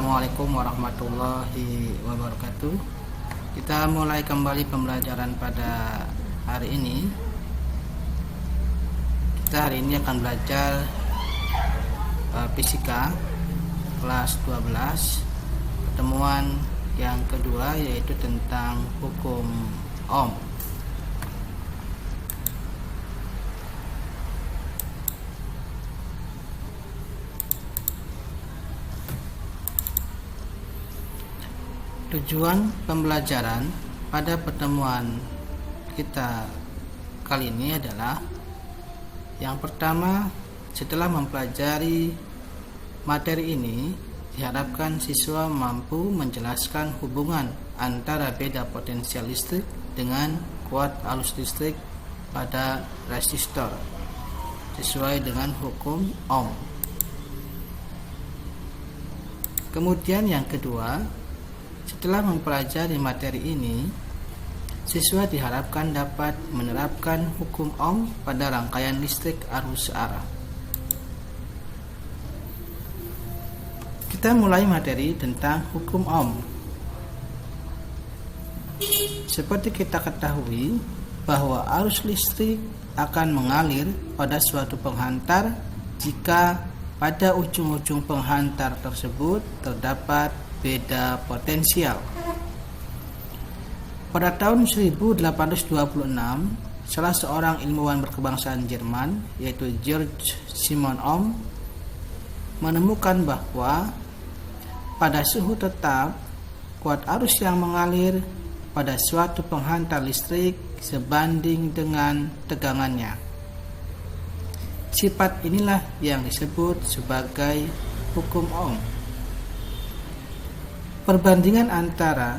Assalamualaikum warahmatullahi wabarakatuh. Kita mulai kembali pembelajaran pada hari ini. Kita hari ini akan belajar fisika kelas 12, pertemuan yang kedua, yaitu tentang hukum Ohm. Tujuan pembelajaran pada pertemuan kita kali ini adalah yang pertama, setelah mempelajari materi ini, diharapkan siswa mampu menjelaskan hubungan antara beda potensial listrik dengan kuat arus listrik pada resistor sesuai dengan hukum Ohm. Kemudian yang kedua, setelah mempelajari materi ini, siswa diharapkan dapat menerapkan hukum Ohm pada rangkaian listrik arus searah. Kita mulai materi tentang hukum Ohm. Seperti kita ketahui bahwa arus listrik akan mengalir pada suatu penghantar jika pada ujung-ujung penghantar tersebut terdapat beda potensial. Pada tahun 1826, salah seorang ilmuwan berkebangsaan Jerman, yaitu Georg Simon Ohm, menemukan bahwa pada suhu tetap, kuat arus yang mengalir pada suatu penghantar listrik sebanding dengan tegangannya. Sifat inilah yang disebut sebagai hukum Ohm. Perbandingan antara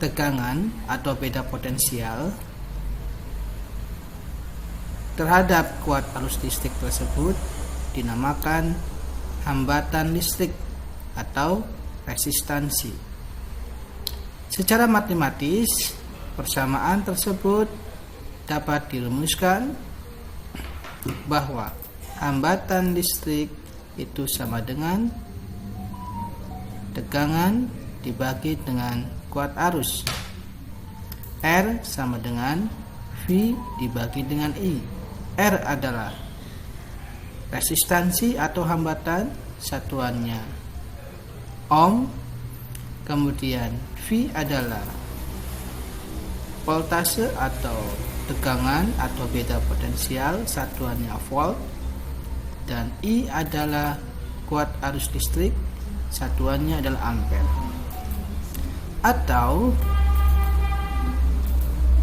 tegangan atau beda potensial terhadap kuat arus listrik tersebut dinamakan hambatan listrik atau resistansi. Secara matematis, persamaan tersebut dapat dirumuskan bahwa hambatan listrik itu sama dengan tegangan dibagi dengan kuat arus. R sama dengan V dibagi dengan I. R adalah resistansi atau hambatan, satuannya Ohm. Kemudian V adalah voltase atau tegangan atau beda potensial, satuannya volt. Dan I adalah kuat arus listrik, satuannya adalah ampere. Atau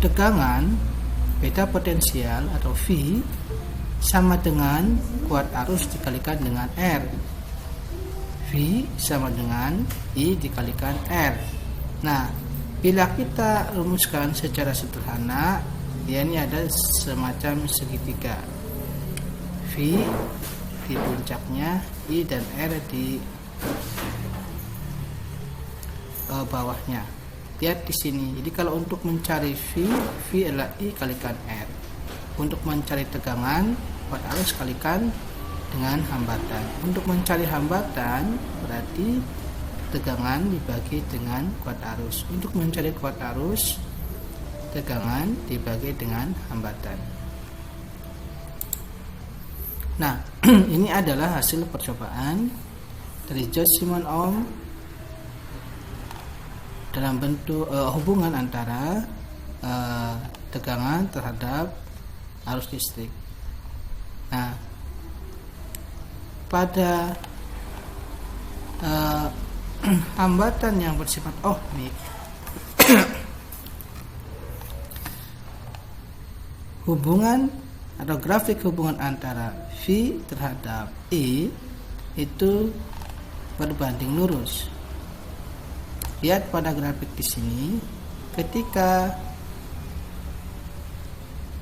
tegangan beda potensial atau V sama dengan kuat arus dikalikan dengan R. V sama dengan I dikalikan R. Nah, bila kita rumuskan secara sederhana, ya ini ada semacam segitiga. V di puncaknya, I dan R di bawahnya. Lihat di sini. Jadi kalau untuk mencari V adalah I kalikan R. Untuk mencari tegangan, kuat arus kalikan dengan hambatan. Untuk mencari hambatan berarti tegangan dibagi dengan kuat arus. Untuk mencari kuat arus, tegangan dibagi dengan hambatan. Nah, ini adalah hasil percobaan dari Georg Simon Ohm dalam bentuk hubungan antara tegangan terhadap arus listrik. Nah, pada hambatan yang bersifat ohmik, hubungan atau grafik hubungan antara V terhadap I itu berbanding lurus. Lihat pada grafik di sini, ketika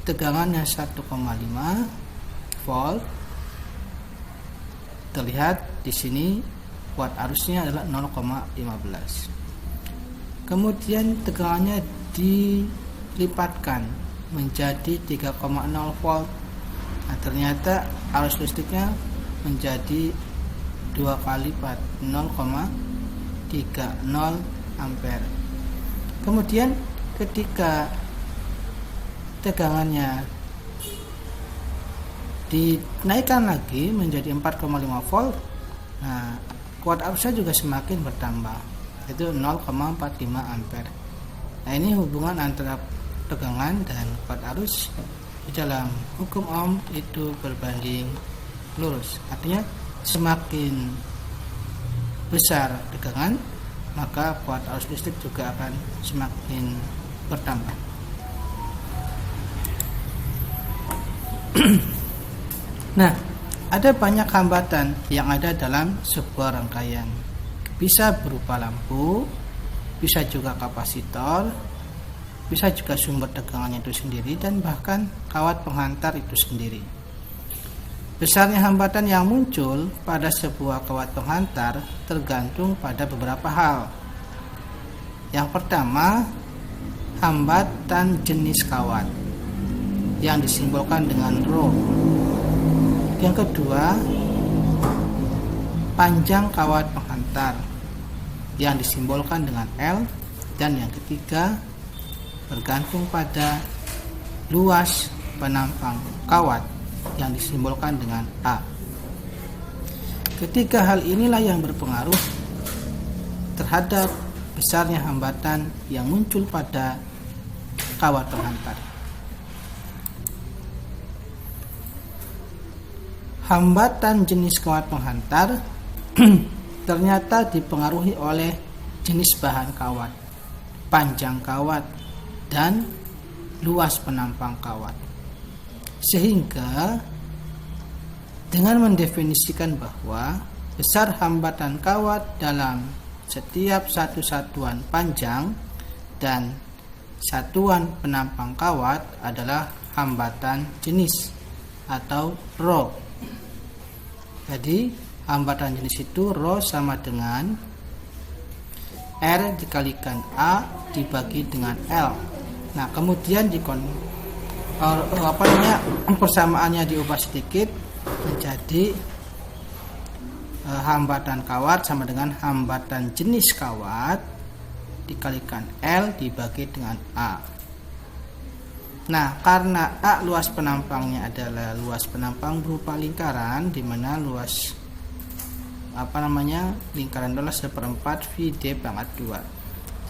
tegangannya 1,5 volt, terlihat di sini kuat arusnya adalah 0,15. Kemudian tegangannya dilipatkan menjadi 3,0 volt. Nah, ternyata arus listriknya menjadi 2 kali lipat 0,30 ampere. Kemudian ketika tegangannya dinaikkan lagi menjadi 4,5 volt, nah kuat arusnya juga semakin bertambah, itu 0,45 ampere. Nah, ini hubungan antara tegangan dan kuat arus di dalam hukum Ohm itu berbanding lurus. Artinya semakin besar tegangan, maka kuat arus listrik juga akan semakin bertambah. Nah, ada banyak hambatan yang ada dalam sebuah rangkaian. Bisa berupa lampu, bisa juga kapasitor, bisa juga sumber tegangannya itu sendiri, dan bahkan kawat penghantar itu sendiri. Besarnya hambatan yang muncul pada sebuah kawat penghantar tergantung pada beberapa hal. Yang pertama, hambatan jenis kawat yang disimbolkan dengan rho. Yang kedua, panjang kawat penghantar yang disimbolkan dengan L. Dan yang ketiga, bergantung pada luas penampang kawat yang disimbolkan dengan A. Ketiga hal inilah yang berpengaruh terhadap besarnya hambatan yang muncul pada kawat penghantar. Hambatan jenis kawat penghantar ternyata dipengaruhi oleh jenis bahan kawat, panjang kawat, dan luas penampang kawat. Sehingga dengan mendefinisikan bahwa besar hambatan kawat dalam setiap satu satuan panjang dan satuan penampang kawat adalah hambatan jenis atau rho. Jadi hambatan jenis itu rho sama dengan R dikalikan A dibagi dengan L. Nah, kemudian persamaannya diubah sedikit menjadi hambatan kawat sama dengan hambatan jenis kawat dikalikan L dibagi dengan A. Nah, karena A luas penampangnya adalah luas penampang berupa lingkaran, di mana luas lingkaran adalah 1/4 VD pangkat 2.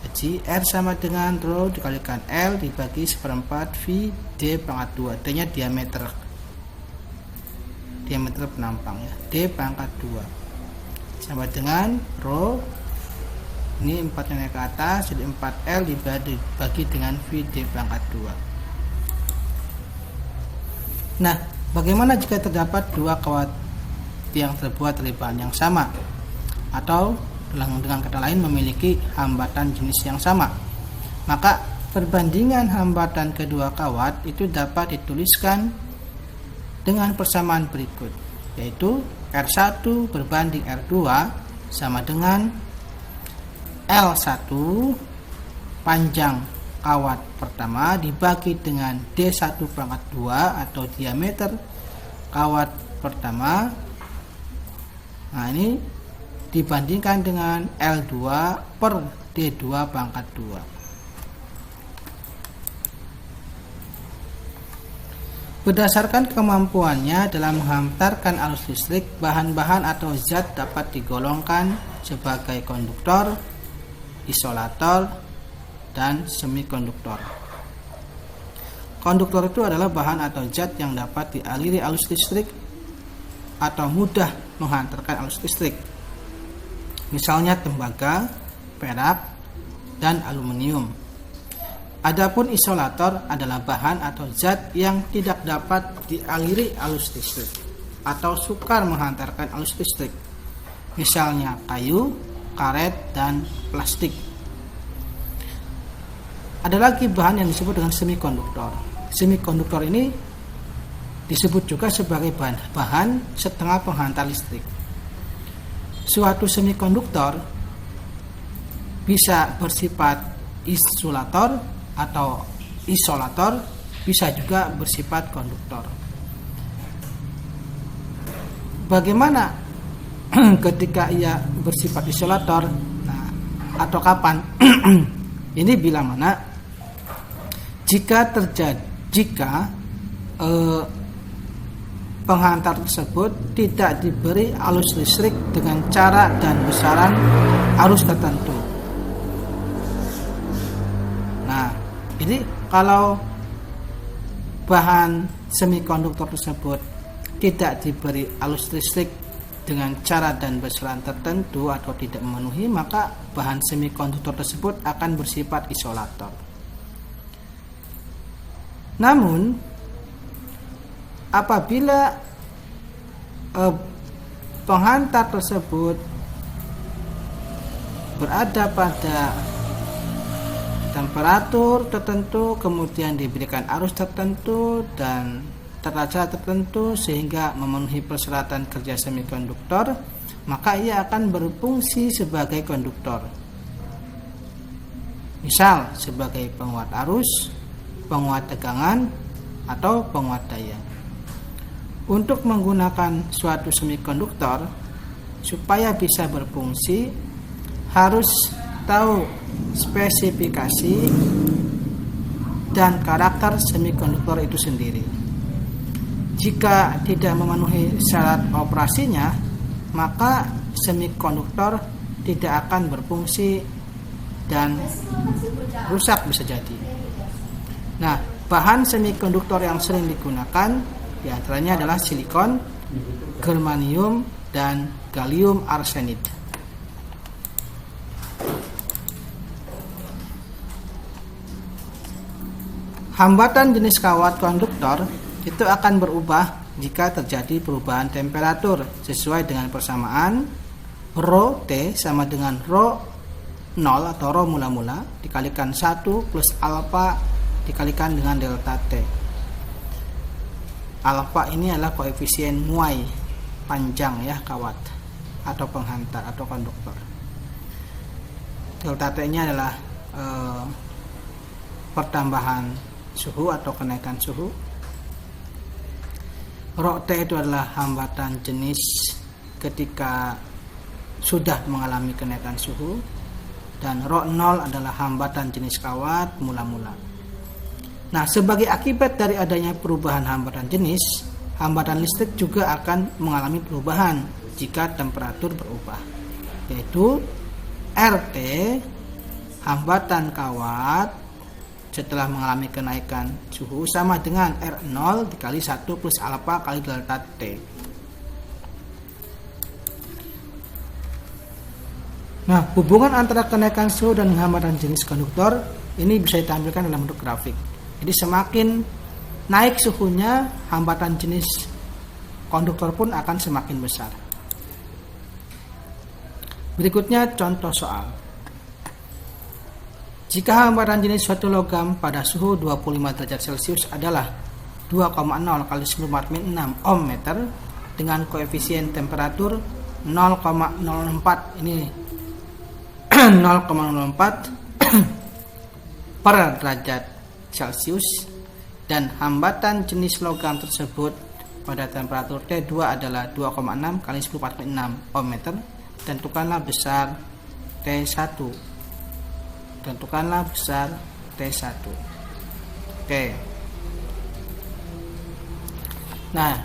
Jadi R sama dengan rho dikalikan L dibagi 1/4 VD pangkat 2. D-nya diameter penampang ya, D pangkat 2 sama dengan rho, ini 4 naik ke atas jadi 4L dibagi dengan VD pangkat 2. Nah, bagaimana jika terdapat dua kawat yang terbuat dari bahan yang sama, atau dengan kata lain memiliki hambatan jenis yang sama? Maka perbandingan hambatan kedua kawat itu dapat dituliskan dengan persamaan berikut, yaitu R1 berbanding R2 sama dengan L1 panjang kawat pertama dibagi dengan D1 pangkat 2 atau diameter kawat pertama. Nah, ini dibandingkan dengan L2 per D2 pangkat 2. Berdasarkan kemampuannya dalam menghantarkan arus listrik, bahan-bahan atau zat dapat digolongkan sebagai konduktor, isolator, dan semikonduktor. Konduktor itu adalah bahan atau zat yang dapat dialiri arus listrik atau mudah menghantarkan arus listrik. Misalnya tembaga, perak, dan aluminium. Adapun isolator adalah bahan atau zat yang tidak dapat dialiri arus listrik atau sukar menghantarkan arus listrik. Misalnya kayu, karet, dan plastik. Ada lagi bahan yang disebut dengan semikonduktor. Semikonduktor ini disebut juga sebagai bahan setengah penghantar listrik. Suatu semikonduktor bisa bersifat insulator atau isolator, bisa juga bersifat konduktor. Bagaimana ketika ia bersifat isolator. Nah, atau kapan? Ini bila mana jika penghantar tersebut tidak diberi arus listrik dengan cara dan besaran arus tertentu. Nah, ini kalau bahan semikonduktor tersebut tidak diberi arus listrik dengan cara dan besaran tertentu atau tidak memenuhi, maka bahan semikonduktor tersebut akan bersifat isolator. Namun apabila penghantar tersebut berada pada temperatur tertentu, kemudian diberikan arus tertentu dan tata cara tertentu sehingga memenuhi persyaratan kerja semikonduktor, maka ia akan berfungsi sebagai konduktor. Misal sebagai penguat arus, penguat tegangan, atau penguat daya. Untuk menggunakan suatu semikonduktor supaya bisa berfungsi, harus tahu spesifikasi dan karakter semikonduktor itu sendiri. Jika tidak memenuhi syarat operasinya, maka semikonduktor tidak akan berfungsi dan rusak bisa jadi. Nah, bahan semikonduktor yang sering digunakan diantaranya adalah silikon, germanium, dan gallium arsenide. Hambatan jenis kawat konduktor itu akan berubah jika terjadi perubahan temperatur sesuai dengan persamaan Rho T sama dengan Rho 0 atau Rho mula-mula dikalikan 1 plus alfa dikalikan dengan delta T. Alfa ini adalah koefisien muai panjang ya kawat atau penghantar atau konduktor. Delta T-nya adalah pertambahan suhu atau kenaikan suhu. Rho T itu adalah hambatan jenis ketika sudah mengalami kenaikan suhu, dan Rho 0 adalah hambatan jenis kawat mula-mula. Nah, sebagai akibat dari adanya perubahan hambatan jenis, hambatan listrik juga akan mengalami perubahan jika temperatur berubah, yaitu RT, hambatan kawat setelah mengalami kenaikan suhu sama dengan R0 dikali 1 plus alfa kali delta T. Nah, hubungan antara kenaikan suhu dan hambatan jenis konduktor ini bisa ditampilkan dalam bentuk grafik. Jadi semakin naik suhunya, hambatan jenis konduktor pun akan semakin besar. Berikutnya contoh soal. Jika hambatan jenis suatu logam pada suhu 25 derajat Celcius adalah 2,0 kali 10⁻⁶ ohm meter dengan koefisien temperatur 0,04, ini 0,04 per derajat Celcius, dan hambatan jenis logam tersebut pada temperatur T2 adalah 2,6 kali 10⁻⁶ ohm meter. Tentukanlah besar T1. Tentukanlah besar T1. Oke. Nah,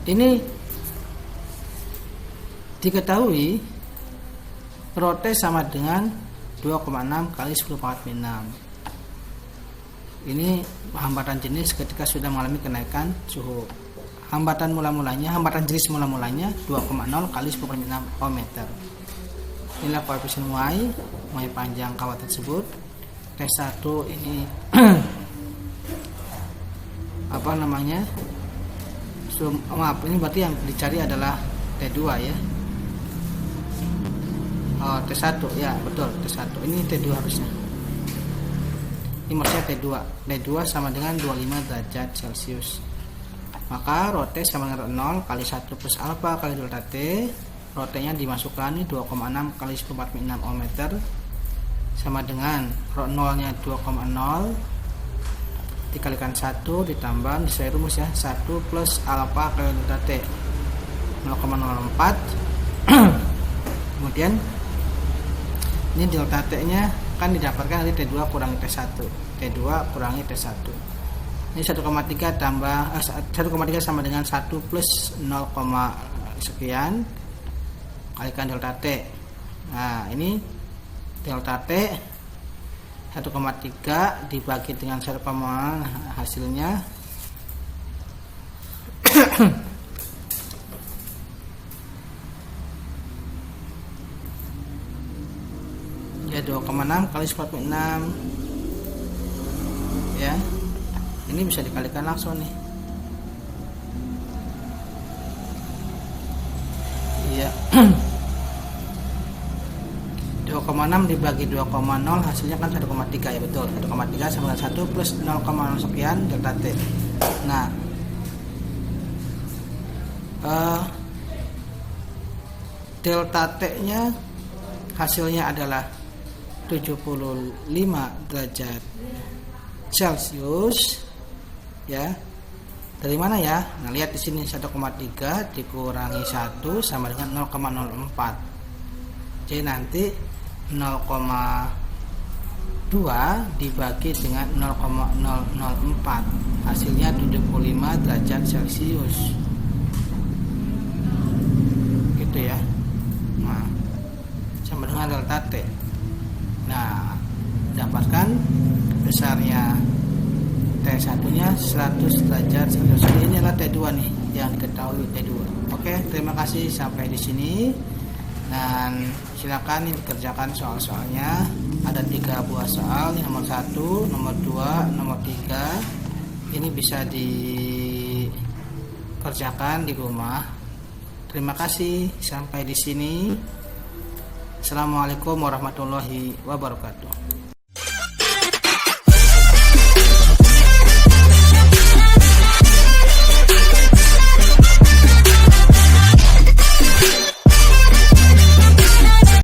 ini diketahui Rho T sama dengan 2,6 kali 10⁻⁶. Ini hambatan jenis ketika sudah mengalami kenaikan suhu. Hambatan jenis mula-mulanya 2,0 kali 10⁻⁶ ohm meter. Inilah koefisien muai panjang kawat tersebut. T1 ini ini berarti yang dicari adalah T2 ya. Oh, T1 ya, betul, T1. Ini T2 harusnya. Ini maksudnya T2. T2 sama dengan 25 derajat Celcius. Maka Rho T sama dengan 0 kali 1 plus alfa kali delta T. Rho T-nya dimasukkan ini 2,6 kali 10⁻⁶ ohm meter sama dengan Rho 0-nya 2,0 dikalikan 1 ditambah sesuai rumus ya, 1 plus alfa kali delta T 0,04 Kemudian ini delta T-nya kan didapatkan dari T2 kurangi T1. T2 kurangi T1. Ini 1,3 tambah 1,3 sama dengan 1 plus 0, sekian kalikan delta T. Nah, ini delta T 1,3 dibagi dengan 1, hasilnya ya 2,6 kali 46 ya. Ini bisa dikalikan langsung nih. Iya. 2,6 dibagi 2,0 hasilnya kan 1,3 ya, betul. 1,3 sama dengan 1 plus 0,0 sekian delta T. Nah, delta T-nya hasilnya adalah 75 derajat Celcius ya. Dari mana ya? Nah, lihat di sini 1,3 dikurangi 1 sama dengan 0,04. Jadi nanti 0,2 dibagi dengan 0,004 hasilnya 75 derajat Celcius. Gitu ya. Nah, sama dengan delta T. Nah, dapatkan besarnya T1 nya 100 derajat Celcius. Ini adalah T2 nih yang diketahui T2. Oke, terima kasih sampai di sini. Dan silakan dikerjakan soal-soalnya. Ada 3 buah soal, nomor 1, nomor 2, nomor 3. Ini bisa dikerjakan di rumah. Terima kasih sampai di sini. Assalamualaikum warahmatullahi wabarakatuh.